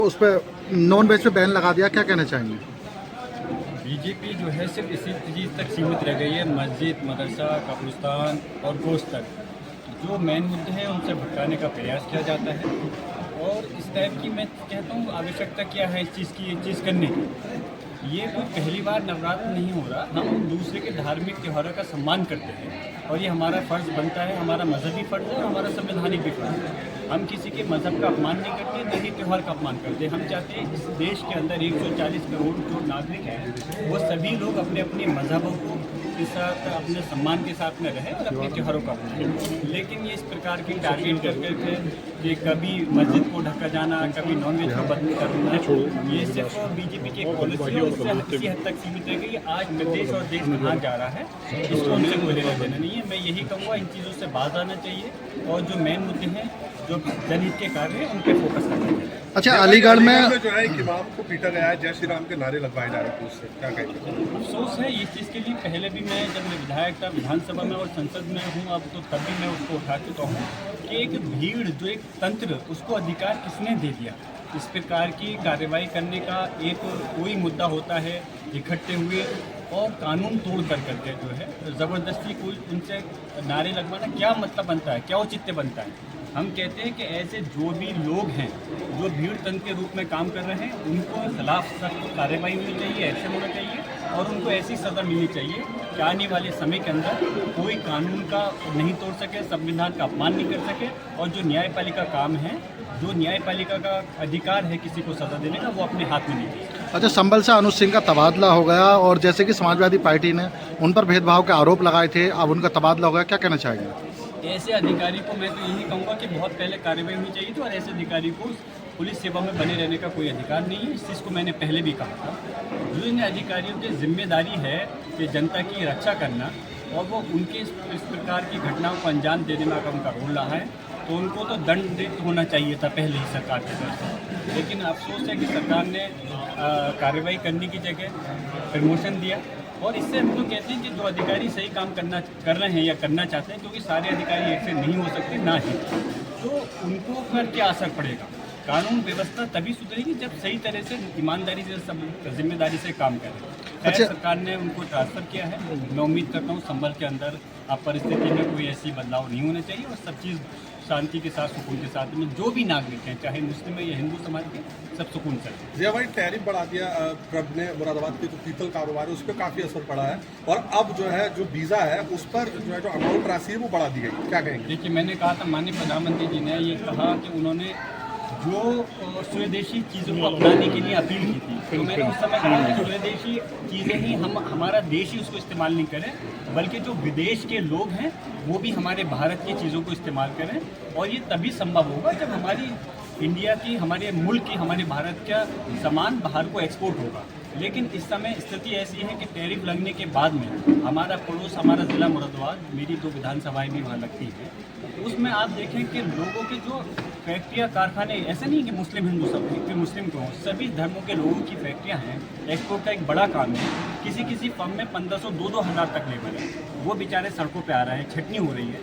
उस पर non veg पे बैन लगा दिया, क्या कहना चाहेंगे? बीजेपी जो है सिर्फ इसी चीज़ तक सीमित रह गई है, मस्जिद, मदरसा, कब्रिस्तान और गोश्त तक। जो मेन मुद्दे हैं उनसे भटकाने का प्रयास किया जाता है और इस टाइप की मैं कहता हूँ आवश्यकता क्या है इस चीज़ की, ये चीज़ करने की। ये कोई पहली बार नवरात्र नहीं हो रहा, हम दूसरे के धार्मिक त्योहारों का सम्मान करते हैं और ये हमारा फ़र्ज़ बनता है, हमारा मजहबी फ़र्ज़ है और हमारा संवैधानिक भी फ़र्ज़ है। हम किसी के मज़हब का अपमान नहीं करते, न ही त्यौहार का अपमान करते। हम चाहते हैं इस देश के अंदर 140 करोड़ जो नागरिक हैं वो सभी लोग अपने अपने मज़हबों को के साथ अपने सम्मान के साथ में रहें और अपने त्योहारों का अपनाएं। लेकिन ये इस प्रकार की टारगेट कर करके कि कभी मस्जिद को ढका जाना, कभी नॉनवेज को बंद करना, ये सिर्फ बीजेपी की पॉलिसी है, उससे किसी हद तक सीमित रह गई। आज प्रदेश और देश कहाँ जा रहा है इसको उनसे कोई लेना देना नहीं है। मैं यही कहूँगा इन चीज़ों से बाहर आना चाहिए और जो मेन मुद्दे हैं जो जनहित के कार्य हैं उन पर फोकस करना चाहिए। अच्छा, अलीगढ़ में जो है एक इमाम को पीटा गया है, जय श्री राम के नारे लगवाए जा रहे हैं, उससे क्या कहेंगे? अफसोस है इस चीज़ के लिए। पहले भी मैं जब मैं विधायक था विधानसभा में और संसद में हूँ अब, तो तब भी मैं उसको उठा चुका हूँ कि एक भीड़ जो एक तंत्र, उसको अधिकार किसने दे दिया इस प्रकार की कार्रवाई करने का? एक कोई मुद्दा होता है इकट्ठे हुए और कानून तोड़ कर करके जो है ज़बरदस्ती कोई उनसे नारे लगवाना क्या मतलब बनता है, क्या औचित्य बनता है? हम कहते हैं कि ऐसे जो भी लोग हैं जो भीड़ तंत्र के रूप में काम कर रहे हैं उनको खिलाफ सख्त कार्रवाई होनी चाहिए, एक्शन होना चाहिए और उनको ऐसी सज़ा मिलनी चाहिए कि आने वाले समय के अंदर कोई कानून का नहीं तोड़ सके, संविधान का अपमान नहीं कर सके और जो न्यायपालिका काम है, जो न्यायपालिका का अधिकार है किसी को सज़ा देने का, वो अपने हाथ में नहीं ले। अच्छा, संभल से अनुज सिंह का तबादला हो गया और जैसे कि समाजवादी पार्टी ने उन पर भेदभाव के आरोप लगाए थे, अब उनका तबादला हो गया, क्या कहना चाहेंगे? ऐसे अधिकारी को मैं तो यही कहूँगा कि बहुत पहले कार्रवाई होनी चाहिए थी और ऐसे अधिकारी को पुलिस सेवा में बने रहने का कोई अधिकार नहीं है। इस चीज़ को मैंने पहले भी कहा था। जो इन अधिकारियों की जिम्मेदारी है कि जनता की रक्षा करना और वो उनके इस प्रकार की घटनाओं को अंजाम देने में अगर उनका रोल रहा है तो उनको तो दंडित होना चाहिए था पहले ही सरकार की तरफ से। लेकिन अफसोस है कि सरकार ने कार्रवाई करने की जगह प्रमोशन दिया और इससे हम तो कहते हैं कि जो अधिकारी सही काम कर रहे हैं या करना चाहते हैं, क्योंकि सारे अधिकारी एक से नहीं हो सकते ना ही, तो उनको पर क्या असर पड़ेगा? कानून व्यवस्था तभी सुधरेगी जब सही तरह से ईमानदारी से सब जिम्मेदारी से काम करें। अच्छा, सरकार ने उनको ट्रांसफ़र किया है। मैं उम्मीद करता हूँ संभल के अंदर अब परिस्थिति में कोई ऐसी बदलाव नहीं होना चाहिए और सब चीज़ शांति के साथ, सुकून के साथ में जो भी नागरिक हैं, चाहे मुस्लिम है या हिंदू समाज के, सब सुकून से। जय भाई, टैरिफ बढ़ा दिया ट्रम्प ने, मुरादाबाद के जो पीतल कारोबार है उस पर काफ़ी असर पड़ा है और अब जो है जो वीज़ा है उस पर जो है जो अमाउंट राशि है वो बढ़ा दी गई, क्या कहेंगे? देखिए, मैंने कहा था, माननीय प्रधानमंत्री जी ने ये कहा कि उन्होंने जो स्वदेशी चीज़ों को अपनाने के लिए अपील की थी, तो मैंने उस समय कहा कि स्वदेशी चीज़ें ही हमारा देश ही उसको इस्तेमाल नहीं करें, बल्कि जो विदेश के लोग हैं वो भी हमारे भारत की चीज़ों को इस्तेमाल करें। और ये तभी संभव होगा जब हमारी इंडिया की, हमारे मुल्क की, हमारे भारत का सामान बाहर को एक्सपोर्ट होगा। लेकिन इस समय स्थिति ऐसी है कि टैरिफ लगने के बाद में हमारा पड़ोस, हमारा ज़िला मुरादाबाद, मेरी 2 विधानसभाएं भी वहाँ लगती हैं, उसमें आप देखें कि लोगों के जो फैक्ट्रियाँ, कारखाने, ऐसे नहीं कि मुस्लिम हिंदू सब कि मुस्लिम को, सभी धर्मों के लोगों की फैक्ट्रियाँ हैं। एक्सपोर्ट का एक बड़ा काम है। किसी किसी फर्म में 1500, 2-2 हज़ार तक लेबर है, वो बेचारे सड़कों पे आ रहे हैं, छटनी हो रही है।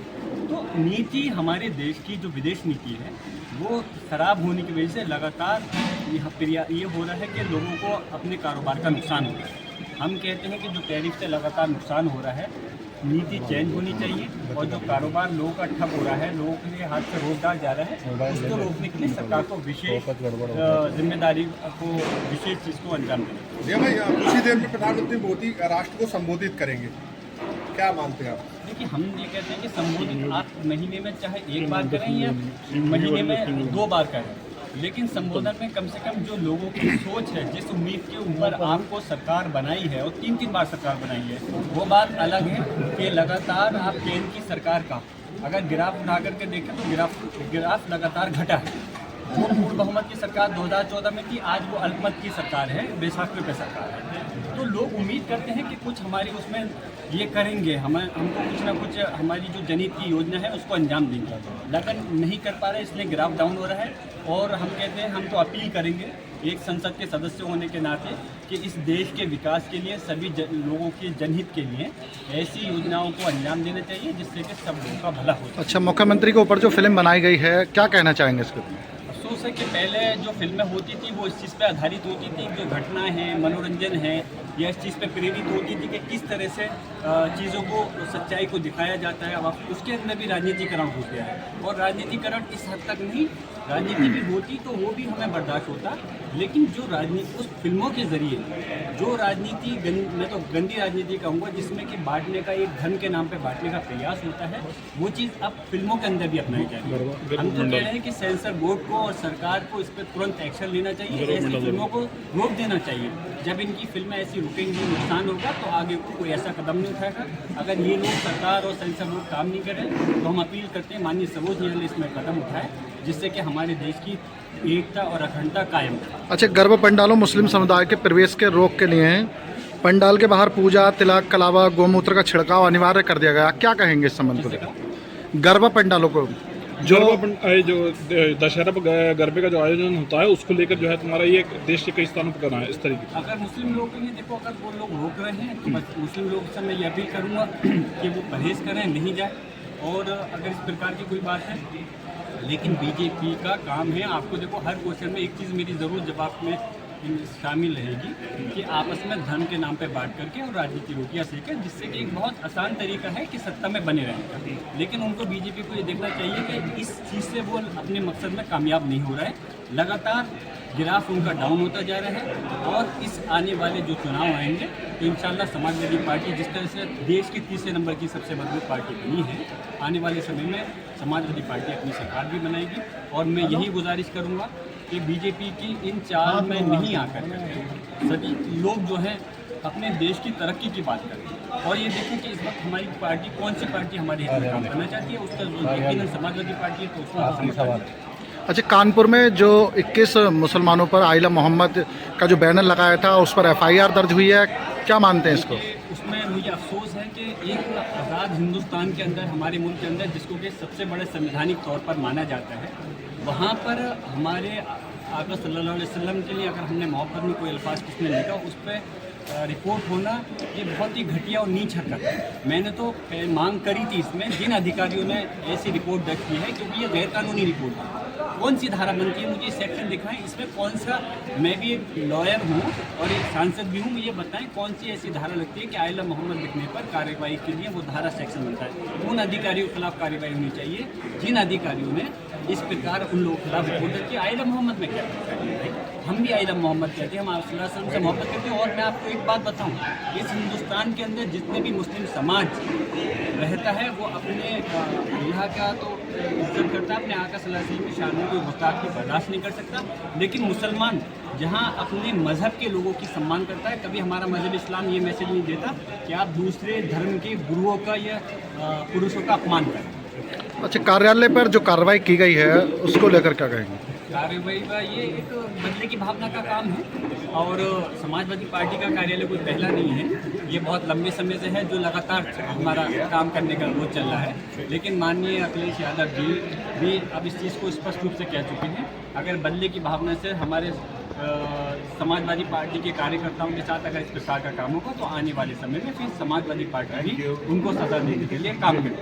तो नीति, हमारे देश की जो विदेश नीति है वो खराब होने की वजह से लगातार यहाँ पर ये हो रहा है कि लोगों को अपने कारोबार का नुकसान हो रहा है। हम कहते हैं कि जो टैरिफ से लगातार नुकसान हो रहा है, नीति चेंज होनी चाहिए और जो कारोबार लोगों का ठप हो रहा है, लोगों के हाथ से रोजगार जा रहा है, उसको रोकने के लिए सरकार को विशेष जिम्मेदारी को, विशेष चीज़ को अंजाम देना। जय भाई, कुछ ही देर में प्रधानमंत्री मोदी राष्ट्र को संबोधित करेंगे, क्या मानते हैं आप? देखिए, हम ये कहते हैं कि संबोधित आप महीने में चाहे एक बार करें या महीने में 2 बार करें, लेकिन संबोधन में कम से कम जो लोगों की सोच है, जिस उम्मीद के ऊपर आपको सरकार बनाई है और 3-3 बार सरकार बनाई है, वो बात अलग है कि लगातार आप केंद्र की सरकार का अगर ग्राफ उठा करके देखें तो ग्राफ लगातार घटा है। जो पूर्ण बहुमत की सरकार 2014 में थी, आज वो अल्पमत की सरकार है, बेसाखी पे सरकार है। तो लोग उम्मीद करते हैं कि कुछ हमारी उसमें ये करेंगे, हमको कुछ ना कुछ हमारी जो जनहित की योजना है उसको अंजाम देंगे, लेकिन नहीं कर पा रहे, इसलिए ग्राफ डाउन हो रहा है। और हम कहते हैं, हम तो अपील करेंगे एक संसद के सदस्य होने के नाते कि इस देश के विकास के लिए, सभी लोगों के जनहित के लिए ऐसी योजनाओं को अंजाम देना चाहिए जिससे कि सब लोगों का भला हो। अच्छा, मुख्यमंत्री के ऊपर जो फिल्म बनाई गई है, क्या कहना चाहेंगे इसके? अफसोस जैसे कि पहले जो फिल्में होती थी वो इस चीज़ पे आधारित होती थी, जो घटना है, मनोरंजन है, या इस चीज़ पे प्रेरित होती थी कि किस तरह से चीज़ों को, सच्चाई को दिखाया जाता है। अब उसके अंदर भी राजनीतिकरण हो गया है, और राजनीतिकरण इस हद तक नहीं, राजनीति भी होती तो वो भी हमें बर्दाश्त होता, लेकिन जो राजनीति उस फिल्मों के ज़रिए जो राजनीति मैं तो गंदी राजनीति कहूँगा, जिसमें कि बांटने का, एक धन के नाम पे बांटने का प्रयास होता है, वो चीज़ अब फिल्मों के अंदर भी अपनाई जाएगी। हम तो कह रहे हैं कि सेंसर बोर्ड को और सरकार को इस पर तुरंत एक्शन लेना चाहिए, ऐसी फिल्मों को रोक देना चाहिए। जब इनकी फिल्में ऐसी रुकेंगी, नुकसान होगा, तो आगे कोई ऐसा कदम नहीं उठाएगा। अगर ये लोग, सरकार और सेंसर बोर्ड काम नहीं करें, तो हम अपील करते हैं माननीय सर्वोच्च न्यायालय इसमें कदम उठाए, जिससे कि हमारे देश की एकता और अखंडता कायम रहे। अच्छा, गर्भ पंडालों मुस्लिम समुदाय के प्रवेश के रोक के लिए पंडाल के बाहर पूजा, तिलक के अलावा गौमूत्र का छिड़काव अनिवार्य कर दिया गया, क्या कहेंगे इस संबंध को? गर्भ पंडालों को जो दशहरा गरबे का जो आयोजन होता है, उसको लेकर जो है तुम्हारा ये देश के कई स्थानों पर करना है इस तरीके से। अगर मुस्लिम लोग ये देखो, अगर वो लोग रोक रहे हैं तो बस मुस्लिम लोग से मैं ये अपील करूँगा कि वो परहेज करें, नहीं जाए। और अगर इस प्रकार की कोई बात है, लेकिन बीजेपी का काम है, आपको देखो हर क्वेश्चन में एक चीज़ मेरी ज़रूर जवाब में शामिल रहेगी कि आपस में धन के नाम पे बांट करके और राजनीति रोटियां सेकें, जिससे कि एक बहुत आसान तरीका है कि सत्ता में बने रहें। लेकिन उनको, बीजेपी को ये देखना चाहिए कि इस चीज़ से वो अपने मकसद में कामयाब नहीं हो रहा है। लगातार ग्राफ उनका डाउन होता जा रहा है, और इस आने वाले जो चुनाव आएंगे तो इंशाल्लाह समाजवादी पार्टी, जिस तरह से देश की तीसरे नंबर की सबसे मजबूत पार्टी बनी है, आने वाले समय में समाजवादी पार्टी अपनी सरकार भी बनाएगी। और मैं यही गुजारिश करूँगा कि बीजेपी की इन चाल में नहीं आकर सभी लोग जो हैं अपने देश की तरक्की की बात करें, और ये देखें कि इस वक्त हमारी पार्टी, कौन सी पार्टी हमारे हित में काम करना चाहती है, उसका यकीनन समाजवादी पार्टी है, तो उसका। अच्छा, कानपुर में जो 21 मुसलमानों पर आइला मोहम्मद का जो बैनर लगाया था, उस पर FIR दर्ज हुई है, क्या मानते हैं इसको? उसमें मुझे अफसोस है कि एक आज़ाद हिंदुस्तान के अंदर, हमारे मुल्क के अंदर, जिसको कि सबसे बड़े संवैधानिक तौर पर माना जाता है, वहाँ पर हमारे आका सल्लल्लाहु अलैहि वसल्लम के लिए अगर हमने मोहब्बत में कोई अल्फाज किसने लिखा, उस पर रिपोर्ट होना ये बहुत ही घटिया और नीच हरकत है। मैंने तो मांग करी थी इसमें, जिन अधिकारियों ने ऐसी रिपोर्ट दर्ज की है, क्योंकि ये गैर कानूनी रिपोर्ट है। कौन सी धारा बनती है, मुझे सेक्शन दिखाएं, इसमें कौन सा, मैं भी एक लॉयर हूँ और एक सांसद भी हूँ, मुझे बताएं कौन सी ऐसी धारा लगती है कि आइला मोहम्मद लिखने पर कार्रवाई के लिए वो धारा सेक्शन बनता है। उन अधिकारियों के खिलाफ कार्रवाई होनी चाहिए जिन अधिकारियों ने इस प्रकार उन लोगों के खिलाफ रिपोर्ट दर्ज की। आइला मोहम्मद में क्या करता है? हम भी आइला मोहम्मद कहते हैं, हम आप सल्लल्लाहु अलैहि वसल्लम से मोहब्बत करते हैं। और मैं आपको एक बात बताऊं, इस हिंदुस्तान के अंदर जितने भी मुस्लिम समाज रहता है, वो अपने अल्लाह का तो इज्जत करता है, अपने आका सल्लल्लाहु अलैहि वसल्लम की शान में कोई गुस्ताखी बर्दाश्त नहीं कर सकता। लेकिन मुसलमान जहाँ अपने मज़हब के लोगों की सम्मान करता है, कभी हमारा मज़हब इस्लाम ये मैसेज नहीं देता कि आप दूसरे धर्म के गुरुओं का या पुरुषों का अपमान करें। अच्छा, कार्यालय पर जो कार्रवाई की गई है, उसको लेकर क्या कहेंगे? कार्रवाई का ये एक बदले की भावना का काम है, और समाजवादी पार्टी का कार्यालय कोई पहला नहीं है, ये बहुत लंबे समय से है, जो लगातार हमारा काम करने का वो चल रहा है। लेकिन माननीय अखिलेश यादव जी भी अब इस चीज़ को स्पष्ट रूप से कह चुके हैं, अगर बदले की भावना से हमारे समाजवादी पार्टी के कार्यकर्ताओं के साथ अगर इस प्रकार का काम होगा, तो आने वाले समय में फिर समाजवादी पार्टी भी उनको सजा देने के लिए काम करेगी।